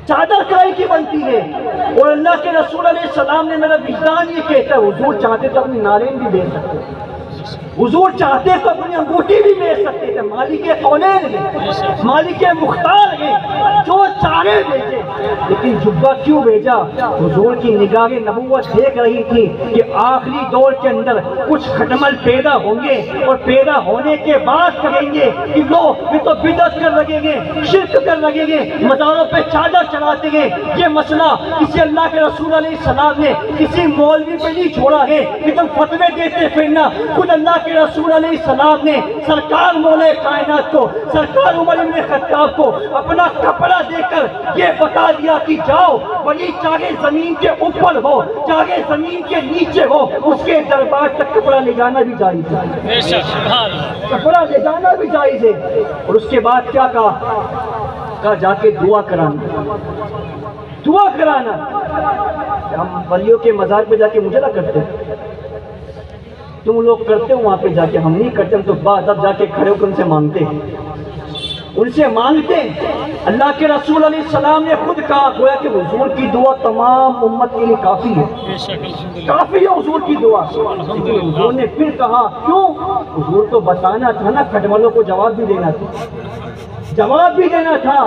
چادر کائی کی بنتی ہے، اور اللہ کے رسول علیہ السلام نے میرا وجدان یہ کہتا ہے حضور چاہتے تو اپنی نارین بھی دے سکتے، حضور چاہتے تو اپنی انگوٹھی بھی دے سکتے تھے، مالک کونین ہے، مالک مختار ہے، جو چاہے بھیجے، لیکن جبہ کیوں بھیجا؟ حضور کی نگاہ نبوت دیکھ رہی تھی کہ آخری دور کے اندر کچھ کھٹمل پیدا ہوں گے، اور پیدا ہونے کے بعد کہیں گے کہ لو یہ تو بدعت کر لگیں گے، شرک کر لگیں گے، مزاروں پہ چادر چڑھاتے ہیں۔ یہ مسئلہ کسی اللہ کے رسول علیہ السلام نے کسی مولوی پہ نہیں چھوڑا ہے کہ تم فتوے دیتے پھرنا، خود اللہ کے رسول علیہ السلام نے سرکار مولا کائنات کو، سرکار عمر بن خطاب کو اپنا کپڑا دے کر یہ بتا دیا کہ جاؤ، ولی چاہے زمین کے اوپر ہو چاہے زمین کے نیچے ہو، اس کے دربار تک کپڑا لے جانا بھی جائز ہے، کپڑا لے جانا بھی جائز ہے۔ اور اس کے بعد کیا کہا جا کے دعا کرانا، دعا کرانا۔ ہم ولیوں کے مزار پہ جا کے مجھے نہ کرتے، تم لوگ کرتے ہو وہاں پہ جا کے، ہم نہیں کرتے، ہم تو بعد اب جا کے کھڑے ہو کر ان سے مانگتے ہیں، ان سے مانگتے ہیں۔ اللہ کے رسول علیہ السلام نے خود کہا گویا کہ حضور کی دعا تمام امت کے لیے کافی ہے، کافی ہے حضور کی دعا۔ لیکن حضور نے پھر کہا کیوں؟ حضور تو بتانا تھا نا، کھٹملوں کو جواب بھی دینا تھا، جواب بھی دینا تھا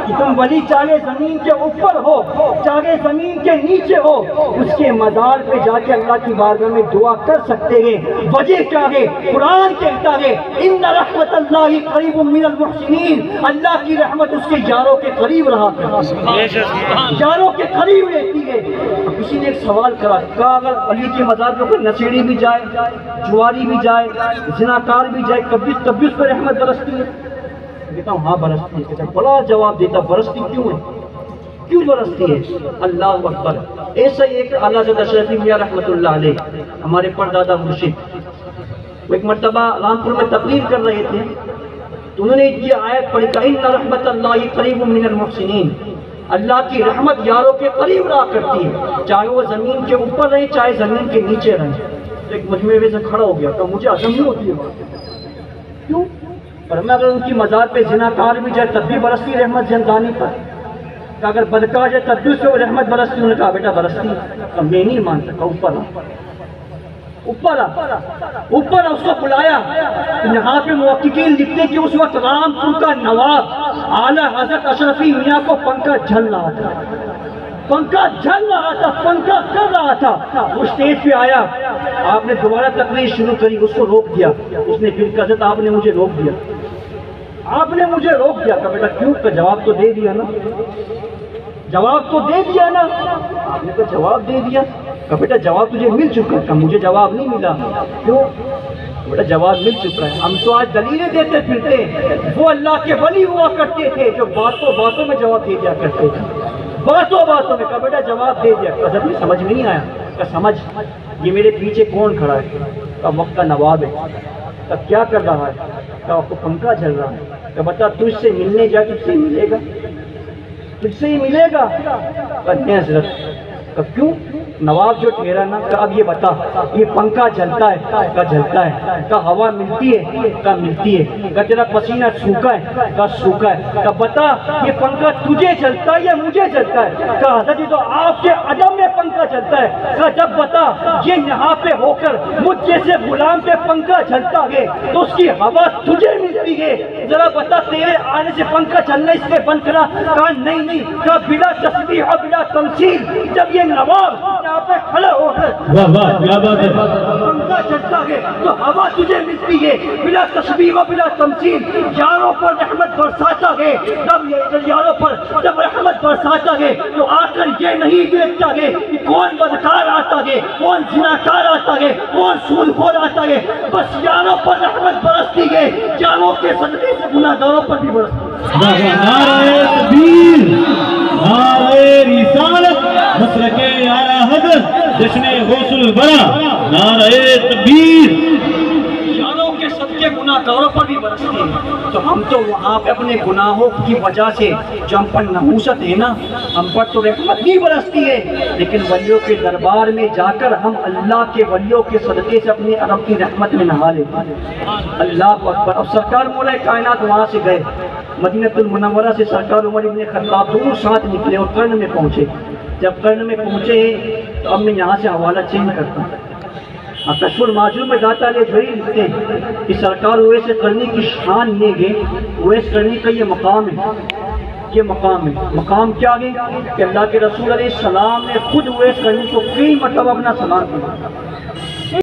کہ تم ولی چاہے زمین کے اوپر ہو چاہے زمین کے نیچے ہو، اس کے مزار پہ جا کے اللہ کی بارگاہ میں دعا کر سکتے ہیں۔ وجہ کیا ہے؟ قرآن کہتا ہے ان رحمت اللہ قریب من المحسنین، اللہ کی رحمت اس کے یاروں کے قریب رہا کرتی ہے، یاروں کے قریب رہتی ہے۔ کسی نے ایک سوال کرا، کہا اگر ولی کے مزار پہ کوئی نشیڑی بھی جائے، جواری بھی جائے، زناکار بھی جائے، تب بھی اس پر رحمت برستی ہے؟ کہتا ہوں ہاں برستی ہے۔ بڑا جواب دیتا، برستی کیوں ہے؟ کیوں برستی ہے؟ اللہ اکبر۔ ایسا ہی ایک اعلیٰ حضرت اشرفی میاں رحمۃ اللہ علیہ، ہمارے پردادا مرشد، وہ ایک مرتبہ رامپور میں تقریر کر رہے تھے، تو انہوں نے یہ آیت پڑھی کہ ان رحمت اللہ قریب من المحسنین، اللہ کی رحمت یاروں کے قریب رہا کرتی ہے، چاہے وہ زمین کے اوپر رہے چاہے زمین کے نیچے رہے۔ ایک مجموعے سے کھڑا ہو گیا کہ مجھے عزم نہیں ہوتی ہے بات، کیوں؟ فرمایا اگر ان کی مزار پہ زناکار بھی جائے تب بھی برستی رحمت زندانی پر، کہ اگر بدکار جائے تب بھی اس پہ رحمت برستی؟ انہوں نے کہا بیٹا برستی، کہ میں نہیں مان سکا، اوپر اوپر اوپر اس کو بلایا۔ یہاں پہ محققین لکھتے کہ اس وقت رامپور کا نواب اعلیٰ حضرت اشرفی میاں کو پنکھا جھل رہا تھا، پنکھا جھل رہا تھا، پنکھا کر رہا تھا۔ وہ اسٹیج پہ آیا، آپ نے دوبارہ تقریر شروع کری، اس کو روک دیا۔ اس نے پھر کہا حضرت آپ نے مجھے روک دیا، آپ نے مجھے روک دیا۔ کہا بیٹا کیوں؟ کا جواب تو دے دیا نا، جواب تو دے دیا نا۔ آپ نے کہا جواب دے دیا؟ کہا بیٹا جواب تجھے مل چکا ہے۔ کہا مجھے جواب نہیں ملا۔ کیوں؟ بیٹا جواب مل چکا ہے، ہم تو آج دلیلیں دیتے پھرتے ہیں۔ وہ اللہ کے ولی ہوا کرتے تھے جو باتوں باتوں میں جواب دے دیا کرتے تھے، باتوں باتوں میں۔ کہا بیٹا جواب دے دیا۔ حضرت میں سمجھ میں نہیں آیا۔ کہا سمجھ، یہ میرے پیچھے کون کھڑا ہے؟ کہا وقت کا نواب ہے۔ کہا کیا کر رہا ہے؟ کہا آپ کو پنکھا چل رہا ہے۔ کہا بتا تجھ سے ملنے جا تجھ سے ملے گا، تجھ سے ہی ملے گا؟ کہا نہیں حضرت۔ کہا کیوں؟ نواب جو ٹھہرا نا، کہا اب یہ بتا یہ پنکھا جلتا ہے؟ کہا جلتا ہے۔ کہا ہوا ملتی ہے؟ کہا ملتی ہے۔ کہا تیرا پسینہ سوکھا ہے؟ کہا سوکھا ہے۔ کہا بتا یہ پنکھا تجھے جلتا ہے یا مجھے جلتا ہے؟ کہا حضرت یہ تو آپ کے عدم میں پنکھا جلتا ہے۔ کہا جب بتا یہ یہاں پہ ہو کر مجھ جیسے غلام پہ پنکھا جلتا ہے تو اس کی ہوا تجھے ملتی ہے، ذرا بتا تیرے آنے سے پنکھا چلنا اس میں بند کرا؟ کہا نہیں نہیں۔ کہا بلا تسبیح اور بلا تمثیل جب یہ نواب یہاں پہ کھڑا ہو کر پنکھا چلتا ہے تو ہوا تجھے ملتی ہے، بلا تسبیح و بلا تمثیل یاروں پر رحمت برساتا ہے۔ جب یاروں پر جب رحمت برساتا ہے تو آ کر یہ نہیں دیکھتا ہے کہ کون بدکار آتا ہے، کون زناکار آتا ہے، کون سود خور آتا ہے، بس یاروں پر رحمت برستی ہے، یاروں کے صدقے سے گناہ گاروں پر بھی برستی ہے۔ نعرہ تکبیر، نعرہ رسالت، مسلک اعلیٰ حضرت جشن غوث الورا، نعرہ تکبیر۔ یاروں کے صدقے گناہ گاروں پر بھی برستی ہے۔ تو ہم تو وہاں پہ اپنے گناہوں کی وجہ سے جو ہم پر نحوست ہے نا، ہم پر تو رحمت نہیں برستی ہے، لیکن ولیوں کے دربار میں جا کر ہم اللہ کے ولیوں کے صدقے سے اپنے رب کی رحمت میں نہا لیتے ہیں۔ اللہ اکبر۔ اب سرکار مولا کائنات وہاں سے گئے، مدینہ المنورہ سے سرکار عمر ابن خطاب دونوں ساتھ نکلے اور قرن میں پہنچے. جب قرن میں پہنچے تو اب میں یہاں سے حوالہ چینج کرتا ہوں. کشف المعجون میں داتا علیہ جوہری لکھتے ہیں کہ سرکار اویس قرنی کی شان لے گئے. اویس قرنی کا یہ مقام ہے، یہ مقام ہے. مقام کیا ہے کہ اللہ کے رسول علیہ السلام نے خود اویس قرنی کو کئی مرتبہ اپنا سلام کیا.